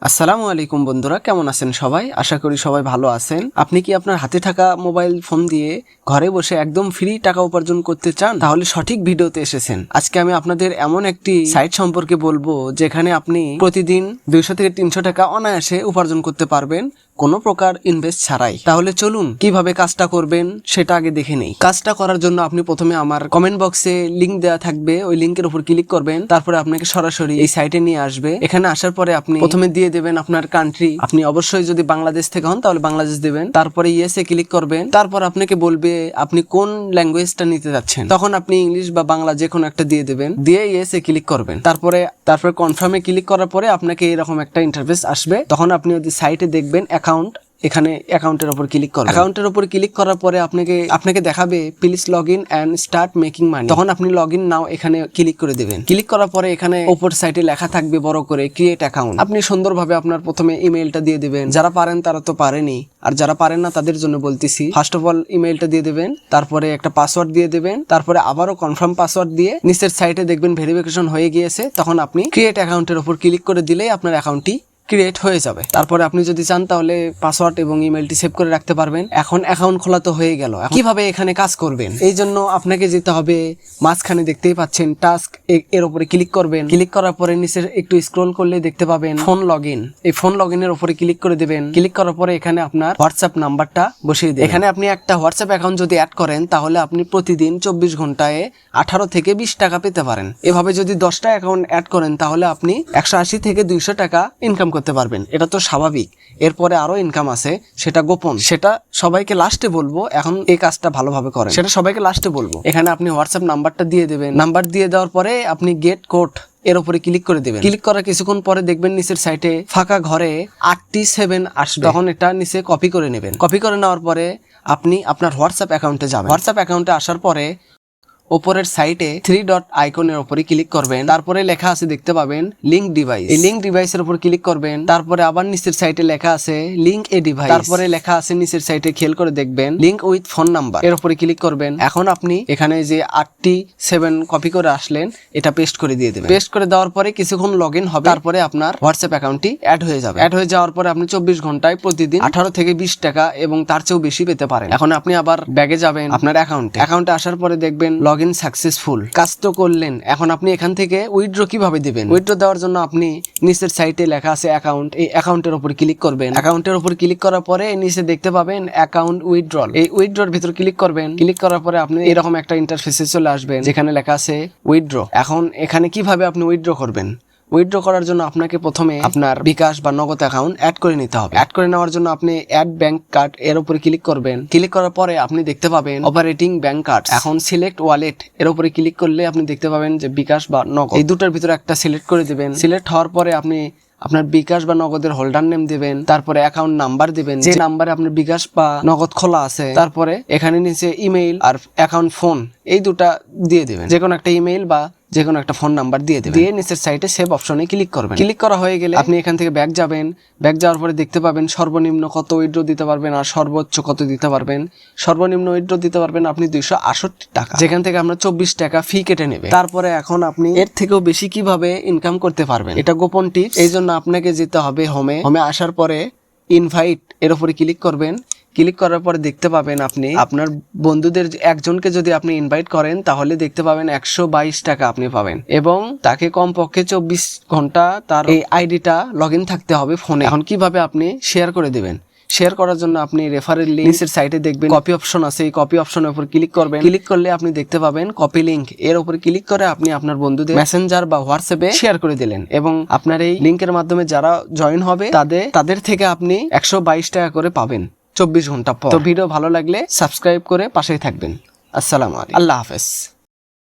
আসসালামু আলাইকুম বন্ধুরা, কেমন আছেন সবাই? আশা করি সবাই ভালো আছেন। আপনি কি আপনার হাতে থাকা মোবাইল ফোন দিয়ে ঘরে বসে একদম ফ্রি টাকা উপার্জন করতে চান? তাহলে সঠিক ভিডিওতে এসেছেন। আজকে আমি আপনাদের এমন একটি সাইট সম্পর্কে বলবো যেখানে আপনি প্রতিদিন 200 থেকে 300 টাকা অনায়াসে উপার্জন করতে পারবেন কোনো প্রকার ইনভেস্ট ছাড়াই। তাহলে চলুন কিভাবে কাজটা করবেন সেটা আগে দেখে নেই। কাজটা করার জন্য আপনি প্রথমে আমার কমেন্ট বক্সে লিংক দেওয়া থাকবে, ওই লিংকের উপর ক্লিক করবেন। তারপরে আপনাকে সরাসরি এই সাইটে নিয়ে আসবে। এখানে আসার পরে আপনি প্রথমে দিয়ে দেবেন আপনার কান্ট্রি। আপনি অবশ্যই যদি বাংলাদেশ থেকে হন তাহলে বাংলাদেশ দিবেন। তারপরে ইয়েসে ক্লিক করবেন। তারপর আপনাকে বলবে আপনি কোন ল্যাঙ্গুয়েজটা নিতে যাচ্ছেন। তখন আপনি ইংলিশ বা বাংলা যে কোনো একটা দিয়ে দেবেন, দিয়ে ইয়েসে ক্লিক করবেন। তারপরে কনফার্মে ক্লিক করার পরে আপনাকে এরকম একটা ইন্টারফেস আসবে। তখন আপনি ওই সাইটে দেখবেন অ্যাকাউন্ট, এখানে অ্যাকাউন্টের উপর ক্লিক করবেন। অ্যাকাউন্টের উপর ক্লিক করার পরে আপনাকে দেখাবে please log in and start making মানি। তখন আপনি লগ ইন নাও এখানে ক্লিক করে দেবেন। ক্লিক করার পরে এখানে উপর সাইটে লেখা থাকবে বড় করে ক্রিয়েট অ্যাকাউন্ট। আপনি সুন্দরভাবে আপনার প্রথমে ইমেইলটা দিয়ে দিবেন। যারা পারেন তারা তো পারেনি, আর যারা পারেন না তাদের জন্য বলতেছি। ফার্স্ট অফ অল ইমেইলটা দিয়ে দেবেন, তারপরে একটা পাসওয়ার্ড দিয়ে দেবেন, তারপরে আবারও কনফার্ম পাসওয়ার্ড দিয়ে নিচের সাইটে দেখবেন ভেরিফিকেশন হয়ে গিয়েছে। তখন আপনি ক্রিয়েট অ্যাকাউন্টের উপর ক্লিক করে দিলেই আপনার অ্যাকাউন্টটি ক্রিয়েট হয়ে যাবে। তারপরে আপনি যদি চান তাহলে পাসওয়ার্ড এবং ইমেলটি সেভ করে রাখতে পারবেন। এখন অ্যাকাউন্ট খোলা তো হয়ে গেল। কিভাবে এখানে কাজ করবেন, এই জন্য আপনাকে যেতে হবে মাঝখানে দেখতেই পাচ্ছেন টাস্ক, এর উপরে ক্লিক করবেন। ক্লিক করার পরে নিচে একটু স্ক্রল করলে দেখতে পাবেন ফোন লগ ইন। এই ফোন লগ ইনের উপরে ক্লিক করে দেবেন। ক্লিক করার পরে এখানে আপনার হোয়াটসঅ্যাপ নাম্বারটা বসিয়ে দেবেন। এখানে আপনি একটা হোয়াটসঅ্যাপ অ্যাকাউন্ট যদি অ্যাড করেন তাহলে আপনি প্রতিদিন 24 ঘন্টায় 18 থেকে 20 টাকা পেতে পারেন। এভাবে যদি 10টা অ্যাকাউন্ট অ্যাড করেন তাহলে আপনি 180 থেকে 200 টাকা ইনকাম করতে পারবেন। এটা তো স্বাভাবিক। এরপরে আরো ইনকাম আছে, সেটা গোপন, সেটা সবাইকে লাস্টে বলবো। এখন এই কাজটা ভালোভাবে করেন, সেটা সবাইকে লাস্টে বলবো। এখানে আপনি হোয়াটসঅ্যাপ নাম্বারটা দিয়ে দেবেন। নাম্বার দিয়ে দেওয়ার পরে আপনি গেট কোড এর উপরে ক্লিক করে দেবেন। ক্লিক করার কিছুক্ষণ পরে দেখবেন নিচের সাইটে ফাঁকা ঘরে 87 আসবে। তখন এটা নিচে কপি করে নেবেন। কপি করে নেওয়ার পরে আপনি আপনার হোয়াটসঅ্যাপ অ্যাকাউন্টে যাবেন। হোয়াটসঅ্যাপ অ্যাকাউন্টে আসার পরে উপরের সাইটে 3 ডট আইকনের উপরে ক্লিক করবেন। তারপরে লেখা আছে দেখতে পাবেন লিংক ডিভাইস। এই লিংক ডিভাইসের উপর ক্লিক করবেন। তারপরে আবার নিচের সাইটে লেখা আছে লিংক এ ডিভাইস। তারপরে লেখা আছে নিচের সাইটে খেয়াল করে দেখবেন লিংক উইথ ফোন নাম্বার। এর উপরে ক্লিক করবেন। এখন আপনি এখানে যে 87 কপি করে আসলেন এটা পেস্ট করে দিয়ে দেবেন। পেস্ট করে দেওয়ার পরে কিছুক্ষণ লগ ইন হবে। তারপরে আপনার হোয়াটসঅ্যাপ অ্যাকাউন্টটি অ্যাড হয়ে যাবে। অ্যাড হয়ে যাওয়ার পরে আপনি 24 ঘন্টায় প্রতিদিন 18 থেকে 20 টাকা এবং তার চেয়েও বেশি পেতে পারেন। এখন আপনি আবার ব্যাগে যাবেন আপনার অ্যাকাউন্টে আসার পরে দেখবেন লগ ইন সাকসেসফুল। কাজ তো করলেন। এখন আপনি এখান থেকে উইথড্র কিভাবে দিবেন? উইথড্র দেওয়ার জন্য আপনি নিচের সাইটে লেখা আছে অ্যাকাউন্ট, এই অ্যাকাউন্টের উপর ক্লিক করবেন। অ্যাকাউন্টের উপর ক্লিক করার পরে নিচে দেখতে পাবেন অ্যাকাউন্ট উইথড্রল। এই উইথড্রর ভিতর ক্লিক করবেন। ক্লিক করার পরে আপনি এরকম একটা ইন্টারফেসে চলে আসবেন যেখানে লেখা আছে উইথড্র। এখন এখানে কিভাবে আপনি উইথড্র করবেন? উইথড্র করার জন্য আপনাকে প্রথমে আপনার বিকাশ বা নগদ অ্যাকাউন্ট অ্যাড করে নিতে হবে। অ্যাড করে নেওয়ার জন্য আপনি অ্যাড ব্যাংক কার্ড এর উপরে ক্লিক করবেন। ক্লিক করার পরে আপনি দেখতে পাবেন অপারেটিং ব্যাংক কার্ড। এখন সিলেক্ট ওয়ালেট এর উপরে ক্লিক করলে আপনি দেখতে পাবেন যে বিকাশ বা নগদ, এই দুটোর ভিতরে একটা সিলেক্ট করে দিবেন। সিলেক্ট হওয়ার পরে আপনি আপনার বিকাশ বা নগদের হোল্ডার নেম দিবেন। তারপরে অ্যাকাউন্ট নাম্বার দিবেন, যে নাম্বারে আপনার বিকাশ বা নগদ খোলা আছে। তারপরে এখানে নিচে ইমেইল আর অ্যাকাউন্ট ফোন এই দুটা দিয়ে দিবেন। যে কোনো একটা ইমেইল বা যে কোনো একটা ফোন নাম্বার দিয়ে দেবেন। দিয়ে নিচের সাইটে সেভ অপশনে ক্লিক করবেন। ক্লিক করা হয়ে গেলে আপনি এখান থেকে ব্যাক যাবেন। ব্যাক যাওয়ার পরে দেখতে পাবেন সর্বনিম্ন কত উইথড্র দিতে পারবেন আর সর্বোচ্চ কত দিতে পারবেন। সর্বনিম্ন উইথড্র দিতে পারবেন আপনি 268 টাকা, যেখান থেকে আমরা 24 টাকা ফি কেটে নেবে। তারপরে এখন আপনি এর থেকেও বেশি কিভাবে ইনকাম করতে পারবেন এটা গোপন টিপস। এই জন্য আপনাকে যেতে হবে হোমে আসার পরে ইনভাইট এর উপরে ক্লিক করবেন। ক্লিক করার পরে দেখতে পাবেন আপনি আপনার বন্ধুদের একজনকে যদি আপনি ইনভাইট করেন তাহলে দেখতে পাবেন 122 টাকা আপনি পাবেন এবং তাকে কমপক্ষে 24 ঘন্টা তার এই আইডিটা লগ ইন থাকতে হবে ফোনে। এখন কিভাবে আপনি শেয়ার করে দেবেন? শেয়ার করার জন্য আপনি রেফারেল লিংক নিচের সাইটে দেখবেন কপি অপশন আছে। এই কপি অপশনের উপর ক্লিক করবেন। ক্লিক করলে আপনি দেখতে পাবেন কপি লিংক। এর উপর ক্লিক করে আপনি আপনার বন্ধুদের মেসেঞ্জার বা হোয়াটসঅ্যাপে শেয়ার করে দিলেন এবং আপনার এই লিংকের মাধ্যমে যারা জয়েন হবে তাদের থেকে আপনি 122 টাকা করে পাবেন 24 ঘন্টা পর। তো ভিডিও ভালো লাগলে সাবস্ক্রাইব করে পাশেই থাকবেন। আসসালামু আলাইকুম, আল্লাহ হাফেজ।